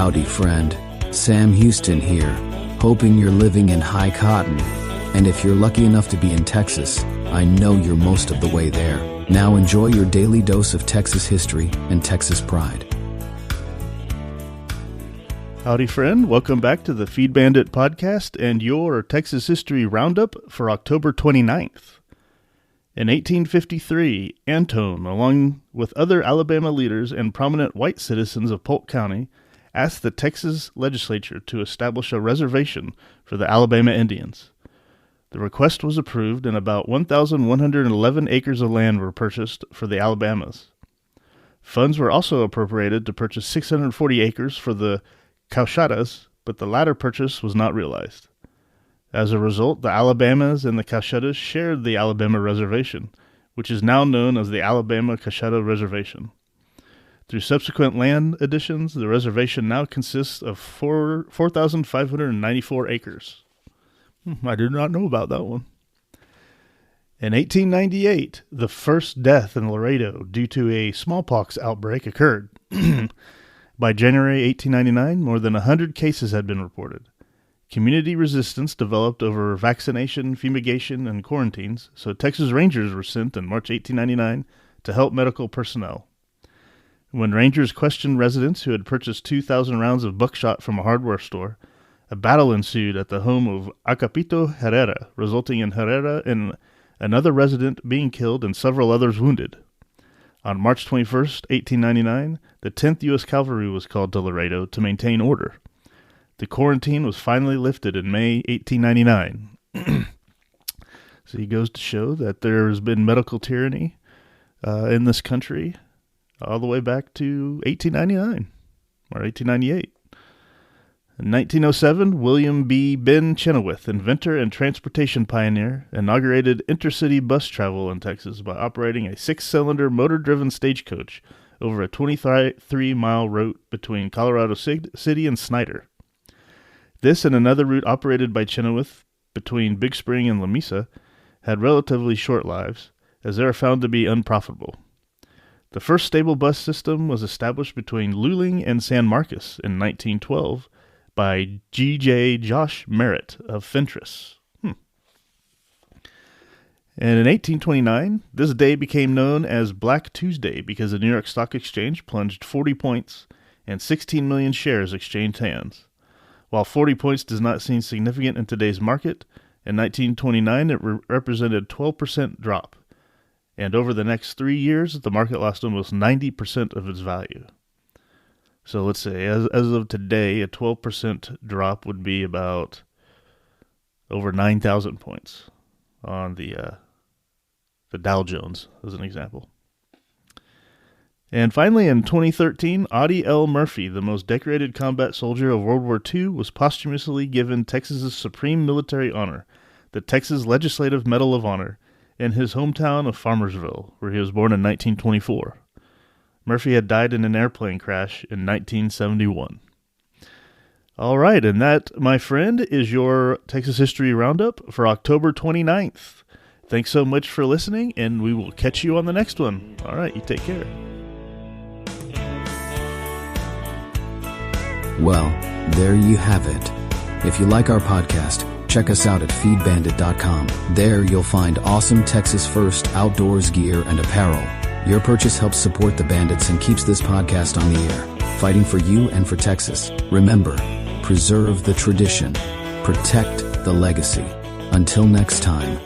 Howdy, friend. Sam Houston here, hoping you're living in high cotton. And if you're lucky enough to be in Texas, I know you're most of the way there. Now enjoy your daily dose of Texas history and Texas pride. Howdy, friend. Welcome back to the Feed Bandit podcast and your Texas History Roundup for October 29th. In 1853, Antone, along with other Alabama leaders and prominent white citizens of Polk County, asked the Texas legislature to establish a reservation for the Alabama Indians. The request was approved, and about 1,111 acres of land were purchased for the Alabamas. Funds were also appropriated to purchase 640 acres for the Cauchatas, but the latter purchase was not realized. As a result, the Alabamas and the Cauchatas shared the Alabama Reservation, which is now known as the Alabama Cauchata Reservation. Through subsequent land additions, the reservation now consists of 4,594 acres. I did not know about that one. In 1898, the first death in Laredo due to a smallpox outbreak occurred. By January 1899, more than 100 cases had been reported. Community resistance developed over vaccination, fumigation, and quarantines, so Texas Rangers were sent in March 1899 to help medical personnel. When Rangers questioned residents who had purchased 2,000 rounds of buckshot from a hardware store, a battle ensued at the home of Agapito Herrera, resulting in Herrera and another resident being killed and several others wounded. On March 21, 1899, the 10th U.S. Cavalry was called to Laredo to maintain order. The quarantine was finally lifted in May 1899. So he goes to show that there has been medical tyranny in this country all the way back to 1899 or 1898. In 1907, William B. Ben Chenoweth, inventor and transportation pioneer, inaugurated intercity bus travel in Texas by operating a 6-cylinder motor-driven stagecoach over a 23-mile route between Colorado City and Snyder. This and another route operated by Chenoweth between Big Spring and Lamesa had relatively short lives, as they are found to be unprofitable. The first stable bus system was established between Luling and San Marcos in 1912 by G.J. Josh Merritt of Fentress. And in 1829, this day became known as Black Tuesday because the New York Stock Exchange plunged 40 points and 16 million shares exchanged hands. While 40 points does not seem significant in today's market, in 1929 it represented a 12% drop, and over the next 3 years the market lost almost 90% of its value. So let's say, as of today, a 12% drop would be about over 9,000 points on the Dow Jones, as an example. And finally, in 2013, Audie L. Murphy, the most decorated combat soldier of World War II, was posthumously given Texas's supreme military honor, the Texas Legislative Medal of Honor, in his hometown of Farmersville, where he was born in 1924. Murphy had died in an airplane crash in 1971. All right, and that, my friend, is your Texas History Roundup for October 29th. Thanks so much for listening, and we will catch you on the next one. All right, you take care. Well, there you have it. If you like our podcast, check us out at feedbandit.com. There you'll find awesome Texas First outdoors gear and apparel. Your purchase helps support the Bandits and keeps this podcast on the air, fighting for you and for Texas. Remember, preserve the tradition, protect the legacy. Until next time.